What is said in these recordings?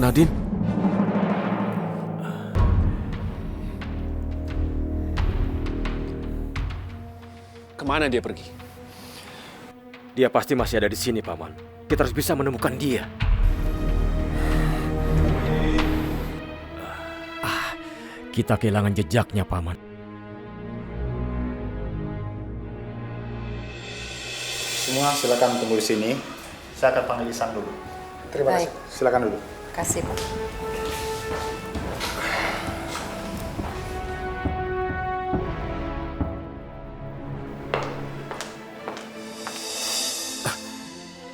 Nadine? Kemana dia pergi? Dia pasti masih ada di sini, Paman. Kita harus bisa menemukan dia. Kita kehilangan jejaknya, Paman. Semua silakan tunggu di sini. Saya akan panggil Isan dulu. Terima kasih. Silakan dulu. Kasih, Pak.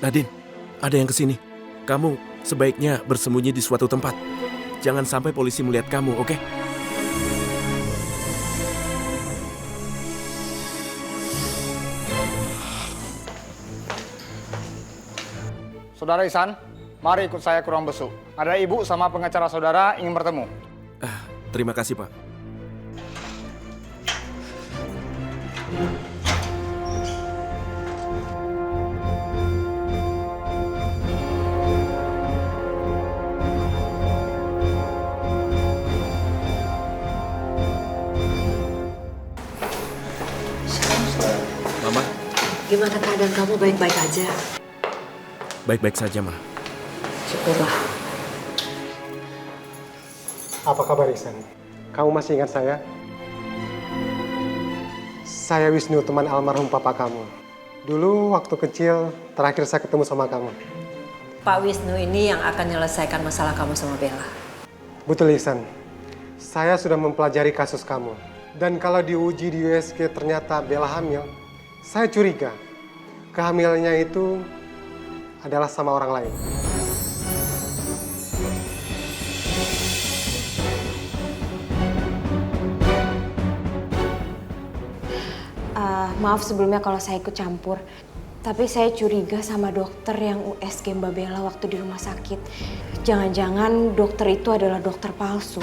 Nadine, ada yang kesini. Kamu sebaiknya bersembunyi di suatu tempat. Jangan sampai polisi melihat kamu, oke? Saudara Isan, mari ikut saya ke ruang besuk. Ada ibu sama pengacara saudara ingin bertemu. Terima kasih, Pak. Mama, Gimana keadaan kamu, baik-baik aja? baik-baik saja, Ma. Syukurlah. Apa kabar, Ihsan? Kamu masih ingat saya? Saya Wisnu, teman almarhum papa kamu. Dulu waktu kecil, terakhir saya ketemu sama kamu. Pak Wisnu ini yang akan menyelesaikan masalah kamu sama Bella. Betul, Ihsan. Saya sudah mempelajari kasus kamu. Dan kalau diuji di USG ternyata Bella hamil, saya curiga kehamilannya itu adalah sama orang lain. Maaf sebelumnya kalau saya ikut campur. Tapi saya curiga sama dokter yang USG Mbak Bella waktu di rumah sakit. Jangan-jangan dokter itu adalah dokter palsu.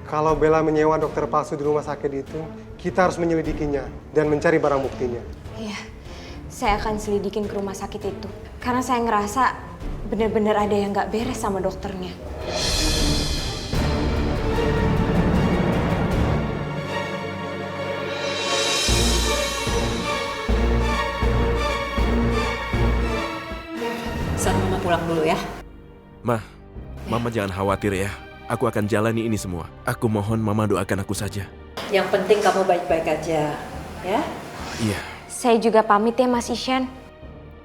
Kalau Bella menyewa dokter palsu di rumah sakit itu, kita harus menyelidikinya dan mencari barang buktinya. Iya, saya akan selidikin ke rumah sakit itu. Karena saya ngerasa benar-benar ada yang nggak beres sama dokternya. Saat Mama pulang dulu ya. Mama jangan khawatir ya. Aku akan jalani ini semua. Aku mohon Mama doakan aku saja. Yang penting kamu baik-baik aja, ya. Iya, Saya juga pamit ya Mas Ishan.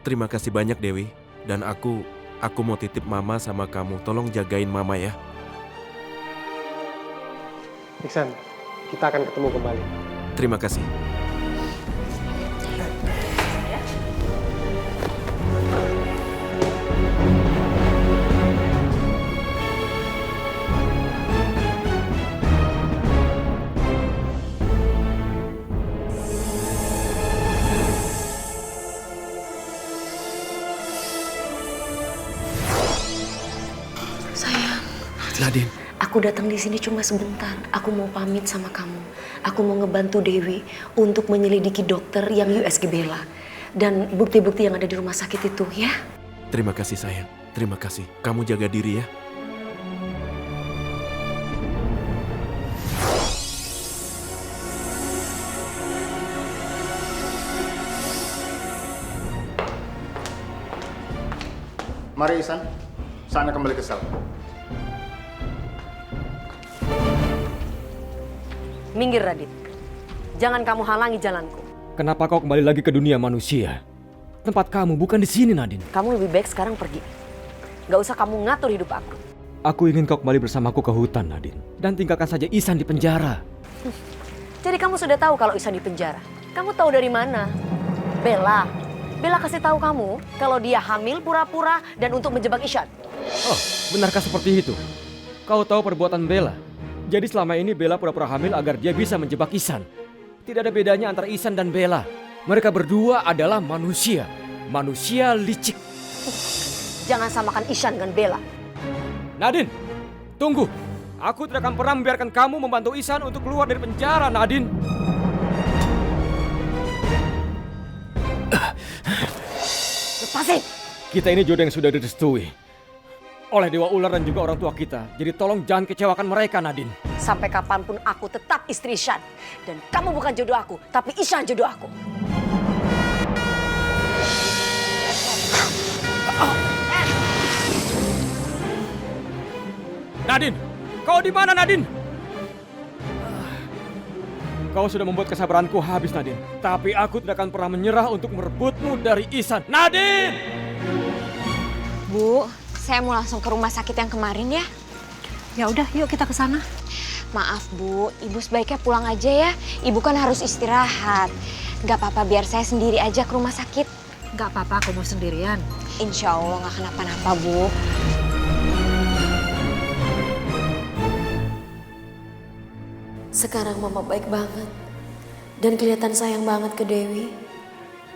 terima kasih banyak Dewi. Dan aku mau titip Mama sama kamu. Tolong jagain Mama ya. Ihsan, kita akan ketemu kembali. Terima kasih. Sayang, Nadine. aku datang di sini cuma sebentar. Aku mau pamit sama kamu. Aku mau ngebantu Dewi untuk menyelidiki dokter yang USG Bella. Dan bukti-bukti yang ada di rumah sakit itu, ya. Terima kasih sayang. Terima kasih. Kamu jaga diri ya. Mari Isan, saatnya kembali ke sel. Minggir, Radit. Jangan kamu halangi jalanku. Kenapa kau kembali lagi ke dunia manusia? Tempat kamu bukan di sini, Nadine. Kamu lebih baik sekarang pergi. Gak usah kamu ngatur hidup aku. Aku ingin kau kembali bersamaku ke hutan, Nadine. Dan tinggalkan saja Ihsan di penjara. Jadi kamu sudah tahu kalau Ihsan di penjara. Kamu tahu dari mana? Bella. Bella kasih tahu kamu kalau dia hamil pura-pura dan untuk menjebak Ihsan. Oh, benarkah seperti itu? Kau tahu perbuatan Bella? Jadi selama ini Bella pura-pura hamil agar dia bisa menjebak Ihsan. Tidak ada bedanya antara Ihsan dan Bella. Mereka berdua adalah manusia. Manusia licik. Jangan samakan Ihsan dengan Bella. Nadine, tunggu. Aku tidak akan pernah membiarkan kamu membantu Ihsan untuk keluar dari penjara, Nadine. lepasin! Kita ini jodoh yang sudah direstui oleh Dewa Ular dan juga orang tua kita. Jadi tolong jangan kecewakan mereka, Nadine. Sampai kapanpun aku tetap istri Ishan. Dan kamu bukan jodoh aku, tapi Ishan jodoh aku. Nadine, kau di mana, Nadine? Kau sudah membuat kesabaranku habis, Nadine. Tapi aku tidak akan pernah menyerah untuk merebutmu dari Ihsan. Nadine! Bu, saya mau langsung ke rumah sakit yang kemarin ya. Ya udah, yuk kita ke sana. Maaf Bu, Ibu sebaiknya pulang aja ya. Ibu kan harus istirahat. Gak apa-apa, biar saya sendiri aja ke rumah sakit. Gak apa-apa, aku mau sendirian. Insya Allah gak kenapa-napa Bu. Sekarang Mama baik banget. Dan kelihatan sayang banget ke Dewi.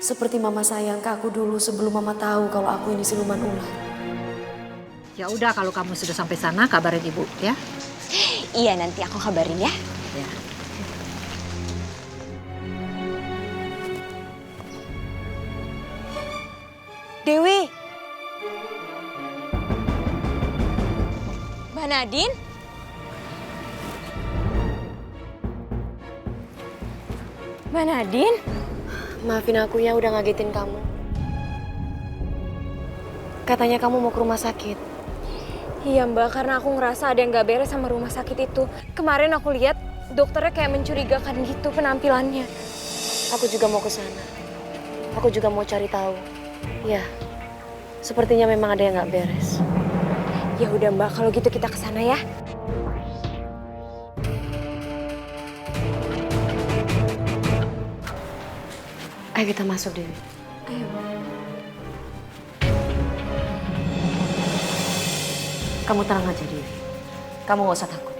Seperti Mama sayang ke aku dulu sebelum Mama tahu kalau aku ini siluman ular. Ya udah, kalau kamu sudah sampai sana, kabarin Ibu ya. Iya, nanti aku kabarin ya. Ya. Dewi. Mbak Nadine? Mbak Nadine? Maafin aku ya udah ngagetin kamu. Katanya kamu mau ke rumah sakit. Iya Mbak, karena aku ngerasa ada yang gak beres sama rumah sakit itu. Kemarin aku lihat dokternya kayak mencurigakan gitu penampilannya. Aku juga mau ke sana. Aku juga mau cari tahu. Ya, sepertinya memang ada yang nggak beres. Ya udah Mbak, kalau gitu kita ke sana ya. Ayo kita masuk, Dewi. Ayo. Kamu tenang aja, Dewi. Kamu gak usah takut.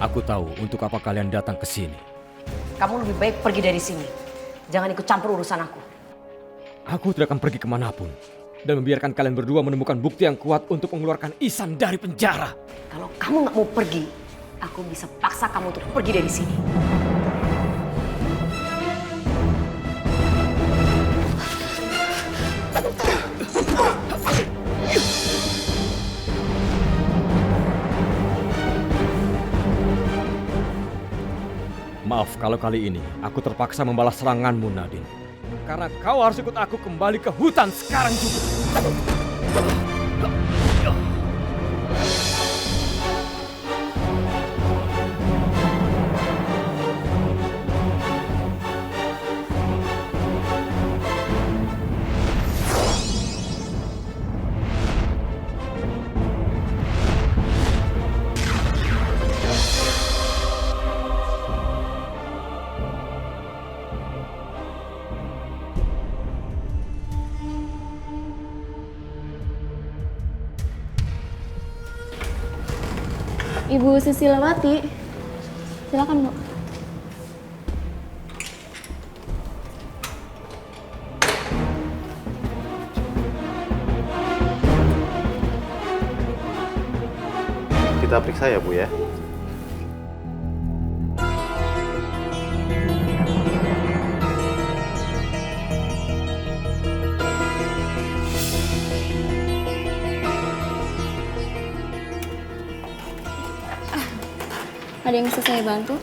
Aku tahu untuk apa kalian datang ke sini. Kamu lebih baik pergi dari sini. Jangan ikut campur urusan aku. Aku tidak akan pergi kemanapun. Dan membiarkan kalian berdua menemukan bukti yang kuat untuk mengeluarkan Ihsan dari penjara. Kalau kamu nggak mau pergi, aku bisa paksa kamu untuk pergi dari sini. Maaf kalau kali ini aku terpaksa membalas seranganmu, Nadine. Karena kau harus ikut aku kembali ke hutan sekarang juga. Ibu Susilawati, silakan Bu. Kita periksa ya Bu ya. Ada yang bisa saya bantu?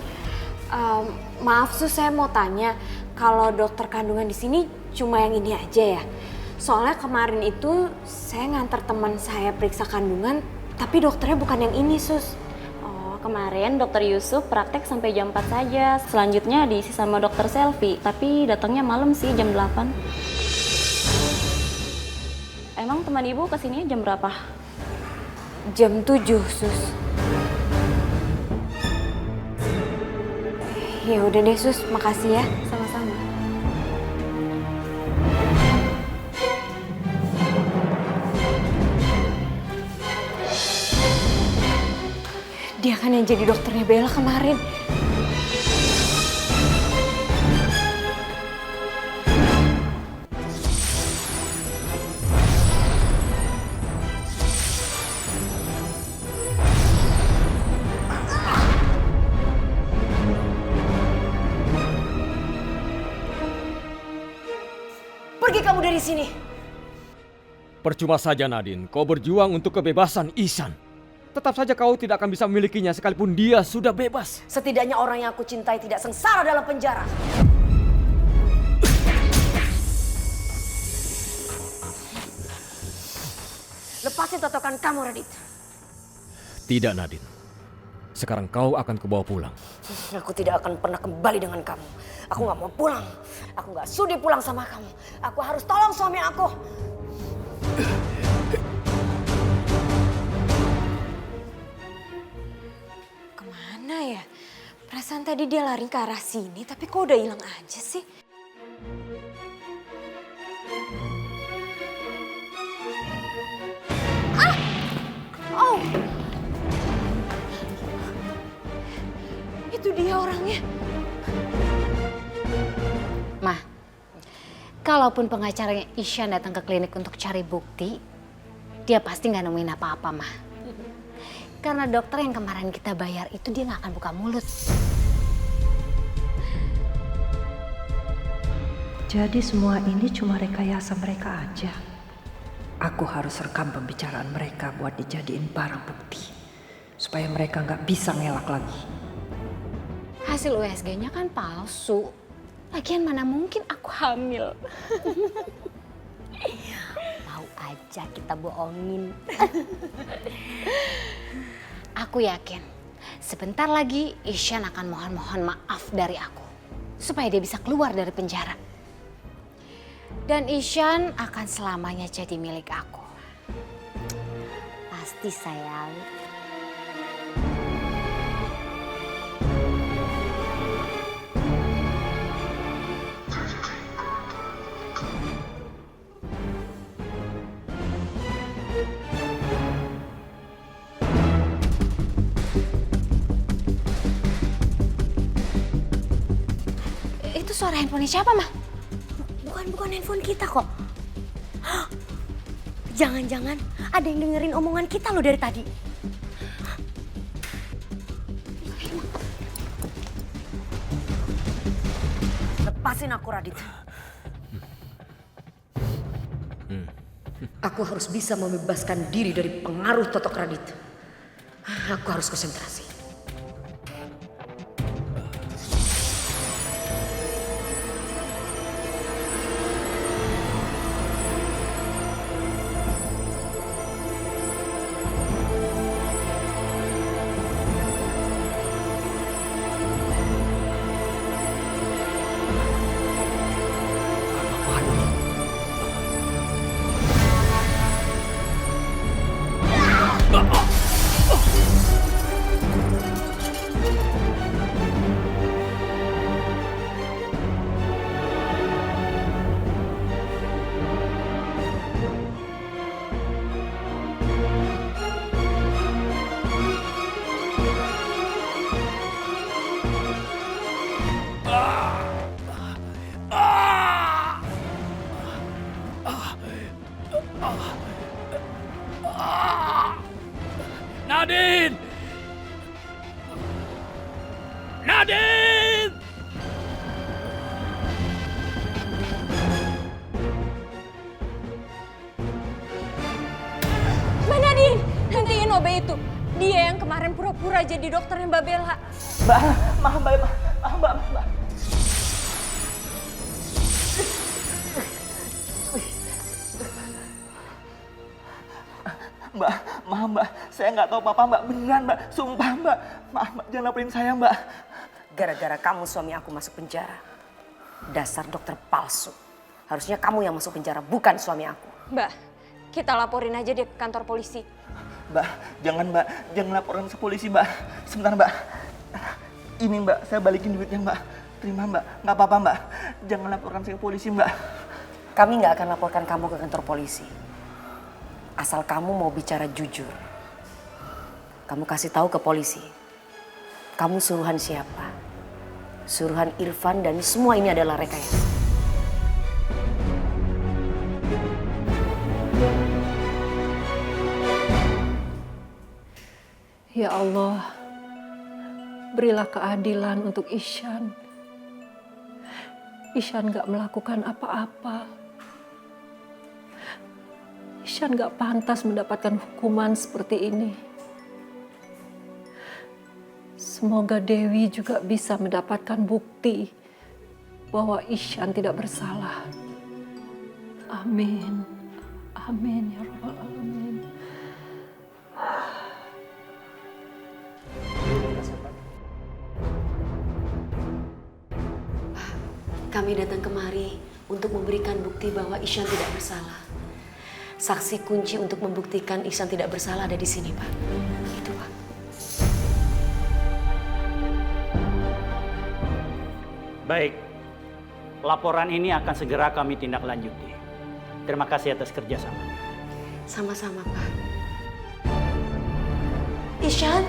Maaf Sus, saya mau tanya, kalau dokter kandungan di sini cuma yang ini aja ya? Soalnya kemarin itu saya ngantar teman saya periksa kandungan, tapi dokternya bukan yang ini Sus. Oh, kemarin dokter Yusuf praktek sampai jam 4 saja. Selanjutnya diisi sama dokter Selvi, tapi datangnya malam sih jam 8. Emang teman ibu kesini jam berapa? Jam 7 Sus. Ya udah deh Sus, makasih ya. Sama-sama. Dia kan yang jadi dokternya Bella kemarin. Pergi kamu dari sini. Percuma saja Nadine, kau berjuang untuk kebebasan Ihsan. Tetap saja kau tidak akan bisa memilikinya sekalipun dia sudah bebas. Setidaknya orang yang aku cintai tidak sengsara dalam penjara. Lepasin totokan kamu, Radit. Tidak Nadine. Sekarang kau akan kubawa pulang. Aku tidak akan pernah kembali dengan kamu. Aku gak mau pulang. Aku gak sudi pulang sama kamu. Aku harus tolong suami aku. Kemana ya? Perasaan tadi dia lari ke arah sini, tapi kok udah hilang aja sih? Ah! Oh! Itu dia orangnya. Mah, kalaupun pengacaranya Ihsan datang ke klinik untuk cari bukti, dia pasti nggak nemuin apa-apa, Mah. Karena dokter yang kemarin kita bayar itu dia nggak akan buka mulut. Jadi semua ini cuma rekayasa mereka aja. Aku harus rekam pembicaraan mereka buat dijadiin barang bukti. Supaya mereka nggak bisa ngelak lagi. Hasil USG-nya kan palsu. Lagian mana mungkin aku hamil. Mau aja kita bohongin. Aku yakin sebentar lagi Ihsan akan mohon maaf dari aku. Supaya dia bisa keluar dari penjara. Dan Ihsan akan selamanya jadi milik aku. Pasti sayang. Itu suara handphone siapa, Mah? Bukan handphone kita kok. Jangan-jangan ada yang dengerin omongan kita loh dari tadi. Lepasin aku, Radit. Aku harus bisa membebaskan diri dari pengaruh Totok Radit. Aku harus konsentrasi. Nadine! Nadine! Mbak Nadine, hentiin Obe itu. Dia yang kemarin pura-pura jadi dokternya Mbak Bella. Mbak. Mbak, saya nggak tahu apa-apa Mbak, beneran Mbak, sumpah Mbak. Maaf Mbak, jangan laporin saya Mbak. Gara-gara kamu suami aku masuk penjara. Dasar dokter palsu. Harusnya kamu yang masuk penjara, bukan suami aku. Mbak, kita laporin aja dia ke kantor polisi. Mbak, jangan laporin ke polisi Mbak. Sebentar Mbak. Ini Mbak, saya balikin duitnya Mbak. Terima Mbak, nggak apa-apa Mbak. Jangan laporkan saya ke polisi Mbak. Kami nggak akan laporkan kamu ke kantor polisi. Asal kamu mau bicara jujur. Kamu kasih tahu ke polisi. Kamu suruhan siapa? Suruhan Irfan dan semua ini adalah rekayasa. Ya Allah, berilah keadilan untuk Ihsan. Ihsan gak melakukan apa-apa. Ihsan gak pantas mendapatkan hukuman seperti ini. Semoga Dewi juga bisa mendapatkan bukti bahwa Ihsan tidak bersalah. Amin. Amin ya Rabbal Alamin. Kami datang kemari untuk memberikan bukti bahwa Ihsan tidak bersalah. Saksi kunci untuk membuktikan Ihsan tidak bersalah ada di sini, Pak. Itu, Pak. Baik, laporan ini akan segera kami tindak lanjuti. Terima kasih atas kerjasamanya. Sama-sama, Pak. Ihsan?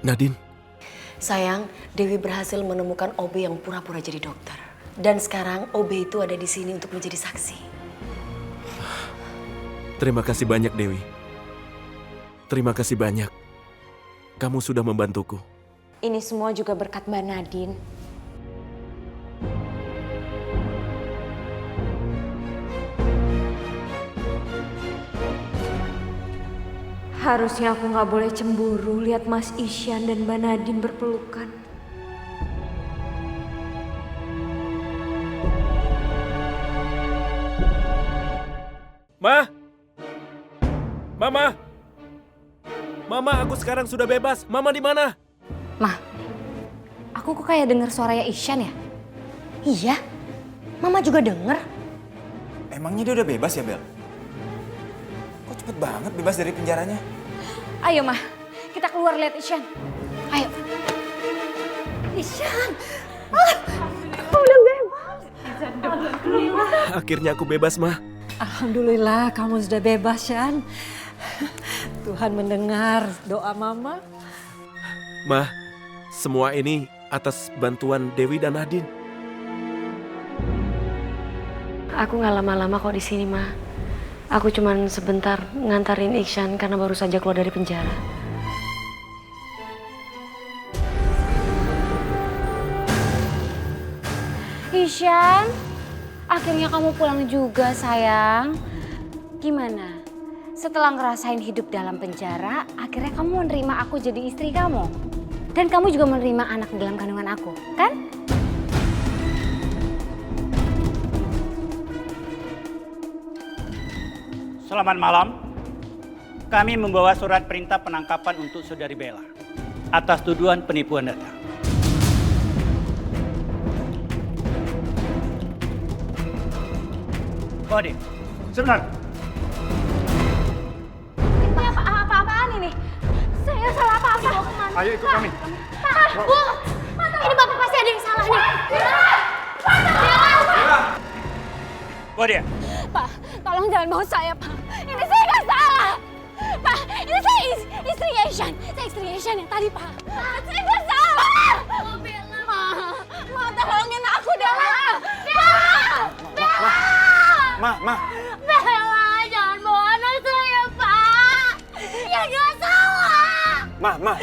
Nadine. Sayang, Dewi berhasil menemukan OB yang pura-pura jadi dokter. Dan sekarang OB itu ada di sini untuk menjadi saksi. Terima kasih banyak, Dewi. Terima kasih banyak. Kamu sudah membantuku. Ini semua juga berkat Mbak Nadine. Harusnya aku nggak boleh cemburu lihat Mas Ihsan dan Mbak Nadine berpelukan. Ma! Mama! Mama, aku sekarang sudah bebas. Mama di mana? Ma, aku kok kayak dengar suaranya Ihsan ya? Iya, Mama juga denger. Emangnya dia udah bebas ya, Bel? Kok cepet banget bebas dari penjaranya? Ayo Ma, kita keluar lihat Ihsan. Ayo. Ihsan! Aku udah bebas. Akhirnya aku bebas, Ma. Alhamdulillah kamu sudah bebas, Shan. Tuhan mendengar doa Mama. Ma, semua ini atas bantuan Dewi dan Nadine. Aku nggak lama-lama kok di sini, Ma. Aku cuman sebentar ngantarin Ihsan karena baru saja keluar dari penjara. Ihsan, akhirnya kamu pulang juga sayang. Gimana? Setelah ngerasain hidup dalam penjara, akhirnya kamu menerima aku jadi istri kamu. Dan kamu juga menerima anak dalam kandungan aku, kan? Selamat malam. Kami membawa surat perintah penangkapan untuk Saudari Bella atas tuduhan penipuan data. Kode, sebentar. Ini apa-apaan ini? Saya salah apa-apa. Ayo ikut kami. Pak, Bu, ini Bapak pasti ada yang salah nih. Kode. Pak, tolong jangan bawa saya, Pak. Ini saya nggak salah. Pak, ini saya istrinya Ihsan. Saya istrinya Ihsan yang tadi, Pak. Saya nggak salah. Oh, Bella. Ma, tolongin aku, Bella. Bella. Ma. Bella, jangan bawa anak saya, Pak. Ya nggak salah. Ma.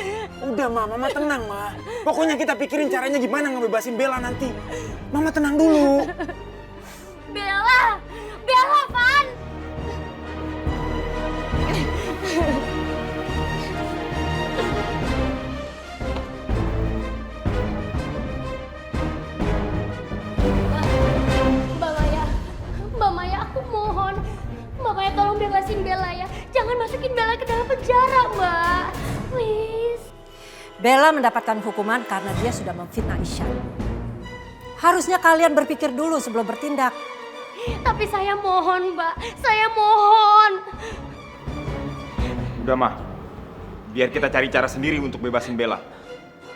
Udah, Mama tenang, Ma. Pokoknya kita pikirin caranya gimana ngebebasin Bella nanti. Mama tenang dulu. Bella, Van. Mbak Maya, aku mohon. Mbak Maya tolong bebasin Bella ya. Jangan masukin Bella ke dalam penjara, Mbak. Please. Bella mendapatkan hukuman karena dia sudah memfitnah Ihsan. Harusnya kalian berpikir dulu sebelum bertindak. Tapi saya mohon, Mbak. Saya mohon. Udah, Ma. Biar kita cari cara sendiri untuk bebasin Bella.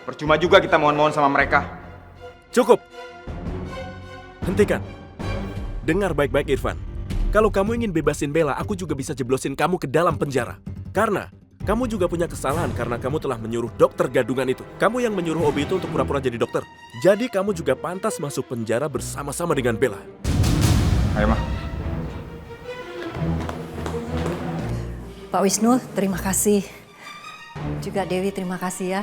Percuma juga kita mohon-mohon sama mereka. Cukup. Hentikan. Dengar baik-baik, Irfan. Kalau kamu ingin bebasin Bella, aku juga bisa jeblosin kamu ke dalam penjara. Karena kamu juga punya kesalahan karena kamu telah menyuruh dokter gadungan itu. Kamu yang menyuruh Obi itu untuk pura-pura jadi dokter. Jadi kamu juga pantas masuk penjara bersama-sama dengan Bella. Ayo, Ma. Pak Wisnu, terima kasih. Juga Dewi terima kasih ya.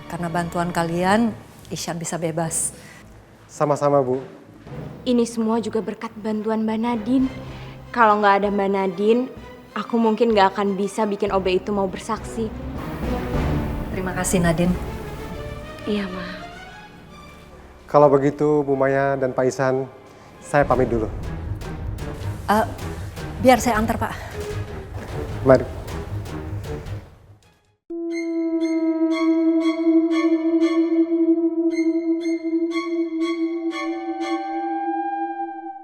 Karena bantuan kalian, Isyan bisa bebas. Sama-sama, Bu. Ini semua juga berkat bantuan Mbak Nadine. Kalau nggak ada Mbak Nadine, aku mungkin nggak akan bisa bikin OB itu mau bersaksi. Terima kasih, Nadine. Iya, Ma. Kalau begitu, Bu Maya dan Pak Ihsan, saya pamit dulu. Biar saya antar, Pak. Mari.